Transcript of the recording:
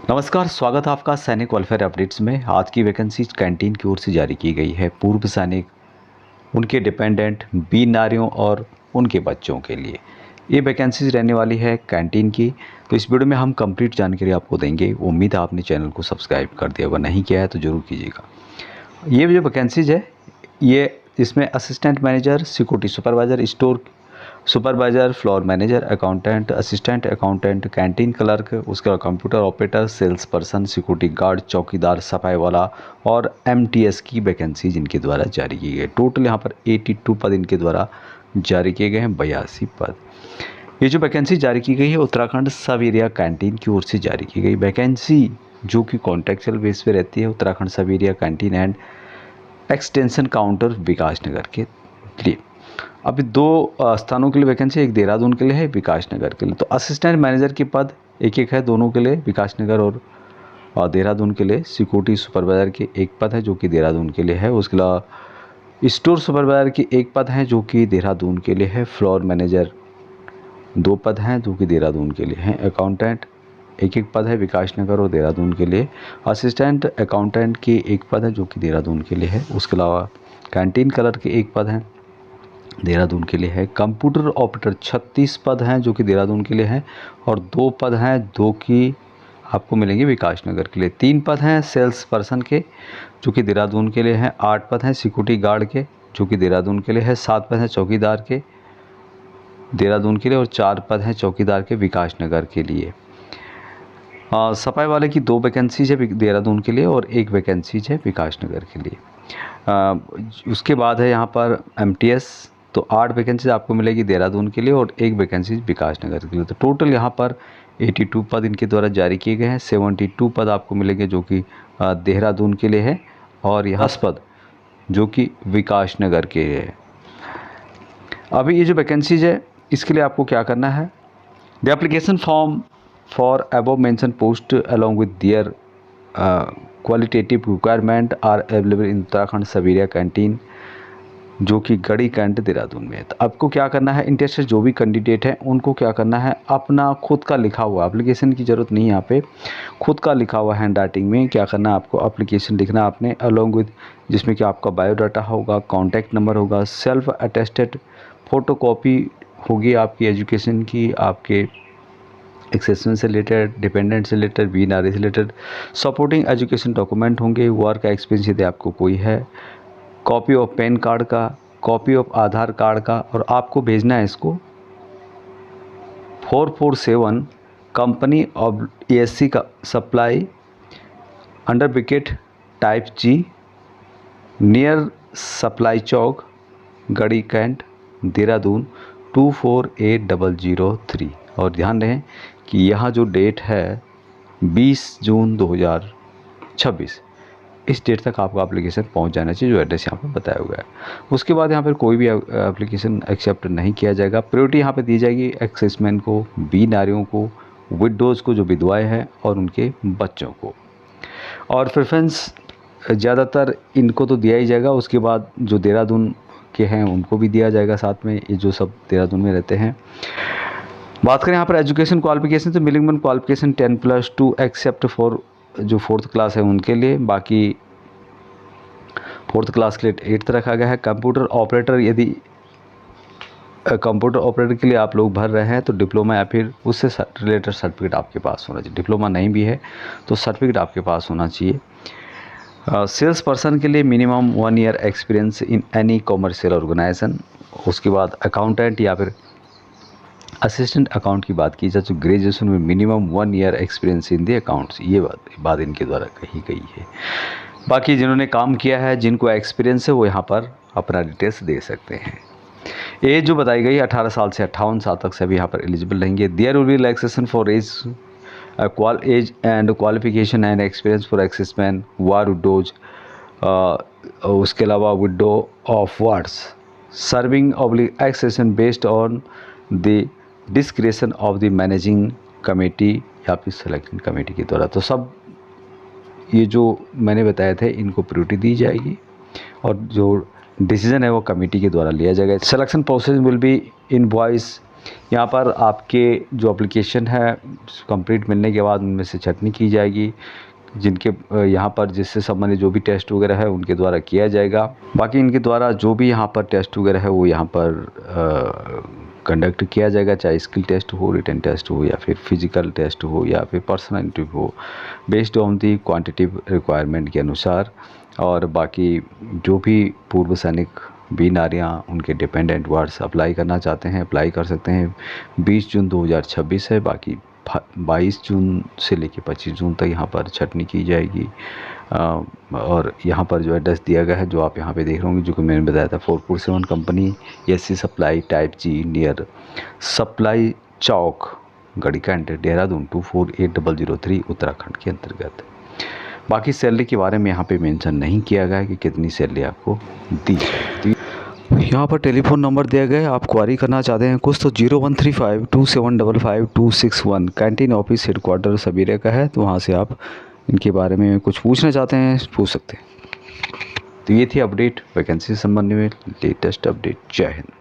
नमस्कार, स्वागत है आपका सैनिक वेलफेयर अपडेट्स में। आज की वैकेंसी कैंटीन की ओर से जारी की गई है पूर्व सैनिक, उनके डिपेंडेंट, बीन नारियों और उनके बच्चों के लिए। ये वैकेंसीज रहने वाली है कैंटीन की। तो इस वीडियो में हम कंप्लीट जानकारी आपको देंगे। उम्मीद है आपने चैनल को सब्सक्राइब कर दिया, अगर नहीं किया है तो ज़रूर कीजिएगा। ये जो वैकेंसीज है, ये इसमें assistant manager, security supervisor, store supervisor, floor manager, accountant, assistant accountant, canteen clerk, उसके बाद computer operator, sales person, security guard, चौकीदार, सफाई वाला और एमटीएस की वैकेंसीज इनके द्वारा जारी की गई। टोटल यहाँ पर 82 पद इनके द्वारा जारी किए गए हैं, 82 पद। ये जो वैकेंसी जारी की गई है उत्तराखंड सब एरिया कैंटीन की ओर से जारी की गई वैकेंसी, जो कि कॉन्ट्रेक्चुअल बेस पे रहती है। उत्तराखंड सब area canteen and extension counter Vikas Nagar के लिए। अभी दो स्थानों के लिए वैकेंसी, एक देहरादून के लिए है, विकास नगर के लिए। तो असिस्टेंट मैनेजर के पद एक एक है दोनों के लिए, विकास नगर और देहरादून के लिए। सिक्योरिटी सुपरवाइज़र के एक पद है जो कि देहरादून के लिए है। उसके अलावा स्टोर सुपरवाइज़र की एक पद है जो कि देहरादून के लिए है। फ्लोर मैनेजर 2 पद हैं जो कि देहरादून के लिए हैं। अकाउंटेंट एक एक पद है विकास नगर और देहरादून के लिए। असिस्टेंट अकाउंटेंट की एक पद है जो कि देहरादून के लिए है। उसके अलावा कैंटीन क्लर्क के एक पद हैं, देहरादून के लिए है। कंप्यूटर ऑपरेटर 36 पद हैं जो कि देहरादून के लिए हैं और 2 पद हैं जो कि आपको मिलेंगे विकास नगर के लिए। 3 पद हैं सेल्स पर्सन के जो कि देहरादून के लिए हैं। 8 पद हैं सिक्योरिटी गार्ड के जो कि देहरादून के लिए है। 7 पद हैं चौकीदार के देहरादून के लिए और 4 पद हैं चौकीदार के विकास नगर के लिए। सफाई वाले की 2 वैकेंसीज है देहरादून के लिए और 1 वैकेंसीज है विकास नगर के लिए। उसके बाद है यहाँ पर एमटीएस, तो 8 वैकेंसीज आपको मिलेगी देहरादून के लिए और 1 वैकेंसीज विकास नगर के लिए। तो टोटल यहाँ पर 82 पद इनके द्वारा जारी किए गए हैं। 72 पद आपको मिलेंगे जो कि देहरादून के लिए है और यहाँ 10 पद जो कि विकास नगर के लिए है। अभी ये जो वैकेंसीज है इसके लिए आपको क्या करना है, the application form for above mention post along with their qualitative requirement are available in Uttarakhand सब एरिया कैंटीन जो कि गढ़ी कैंट देहरादून में है। तो आपको क्या करना है, इंटरेस्टेड जो भी कैंडिडेट हैं उनको क्या करना है, अपना खुद का लिखा हुआ, एप्लीकेशन की ज़रूरत नहीं है यहाँ पे, खुद का लिखा हुआ हैंड राइटिंग में क्या करना है, आपको एप्लीकेशन लिखना है आपने अलॉन्ग विद, जिसमें कि आपका बायोडाटा होगा, कॉन्टैक्ट नंबर होगा, सेल्फ अटेस्टेड फ़ोटोकॉपी होगी आपकी एजुकेशन की, आपके एक्सेसन से रिलेटेड, डिपेंडेंट से रिलेटेड, बीएनआरए से रिलेटेड, सपोर्टिंग एजुकेशन डॉक्यूमेंट होंगे, वर्क का एक्सपीरियंस यदि आपको कोई है, कॉपी ऑफ पैन कार्ड का, कॉपी ऑफ आधार कार्ड का, और आपको भेजना है इसको 447 कंपनी ऑफ एएससी का सप्लाई अंडर ब्रैकेट टाइप जी नियर सप्लाई चौक गढ़ी कैंट देहरादून 248003। और ध्यान रहे कि यहाँ जो डेट है 20 जून 2026, इस डेट तक आपका एप्लीकेशन पहुंच जाना चाहिए जो एड्रेस यहाँ पर बताया हुआ है। उसके बाद यहाँ पर कोई भी एप्लीकेशन एक्सेप्ट नहीं किया जाएगा। प्रायोरिटी यहाँ पे दी जाएगी एक्सेसमैन को, बीन नारियों को, विडोज़ को जो विधवाएँ हैं और उनके बच्चों को, और प्रेफरेंस ज़्यादातर इनको तो दिया ही जाएगा। उसके बाद जो देहरादून के हैं उनको भी दिया जाएगा साथ में, ये जो सब देहरादून में रहते हैं। बात करें यहाँ पर एजुकेशन क्वालिफिकेशन, तो मिनिमम क्वालिफिकेशन 10+2 एक्सेप्ट फॉर जो 4th क्लास है उनके लिए, बाकी 4th क्लास के लिए 8th रखा गया है। कंप्यूटर ऑपरेटर, यदि कंप्यूटर ऑपरेटर के लिए आप लोग भर रहे हैं तो डिप्लोमा या फिर उससे रिलेटेड सर्टिफिकेट आपके पास होना चाहिए। डिप्लोमा नहीं भी है तो सर्टिफिकेट आपके पास होना चाहिए। सेल्स पर्सन के लिए minimum 1 year experience in any commercial organisation. उसके बाद अकाउंटेंट या फिर असिस्टेंट अकाउंट की बात की जाए तो ग्रेजुएशन में minimum 1 year experience in the accounts, ये बात इनके द्वारा कही गई है। बाकी जिन्होंने काम किया है, जिनको एक्सपीरियंस है, वो यहाँ पर अपना डिटेल्स दे सकते हैं। एज जो बताई गई 18 साल से 58 साल तक सभी यहाँ पर एलिजिबल रहेंगे। There will be relaxation for age and qualification and experience for ex servicemen war widows, उसके अलावा widow of wards serving oblique accession based on the discretion of the managing committee या फिर सिलेक्शन कमेटी के द्वारा। तो सब ये जो मैंने बताए थे इनको प्रायोरिटी दी जाएगी और जो डिसीजन है वो कमेटी के द्वारा लिया जाएगा। Selection process will be in voice यहाँ पर आपके जो एप्लीकेशन है कंप्लीट मिलने के बाद उनमें से छँटनी की जाएगी, जिनके यहाँ पर जिससे संबंधित जो भी टेस्ट वगैरह है उनके द्वारा किया जाएगा। बाकी इनके द्वारा जो भी यहाँ पर टेस्ट वगैरह है वो यहाँ पर कंडक्ट किया जाएगा, चाहे स्किल टेस्ट हो, रिटन टेस्ट हो, या फिर फिजिकल टेस्ट हो, या फिर पर्सनल इंटरव्यू हो, based on the quantitative requirement के अनुसार। और बाकी जो भी पूर्व सैनिक भी नारियाँ उनके डिपेंडेंट वार्ड्स अप्लाई करना चाहते हैं अप्लाई कर सकते हैं। 20 जून 2026 है, बाकी 22 जून से लेकर 25 जून तक यहाँ पर छँटनी की जाएगी। और यहाँ पर जो एड्रेस दिया गया है जो आप यहाँ पे देख रहे होंगे, जो कि मैंने बताया था 447 कंपनी एससी सप्लाई टाइप जी नियर सप्लाई चौक गढ़ीकांड देहरादून 248003 उत्तराखंड के अंतर्गत। बाकी सैलरी के बारे में यहाँ पे मेंशन नहीं किया गया है कि कितनी सैलरी आपको दी जाएगी। यहाँ पर टेलीफोन नंबर दिया गया है, आप क्वारी करना चाहते हैं कुछ तो 01352755 कैंटीन ऑफिस हेडक्वार्टर सबीरे का है, तो वहाँ से आप इनके बारे में कुछ पूछना चाहते हैं पूछ सकते हैं। तो ये थी अपडेट वैकेंसी से संबंधित में लेटेस्ट अपडेट। जय हिंद।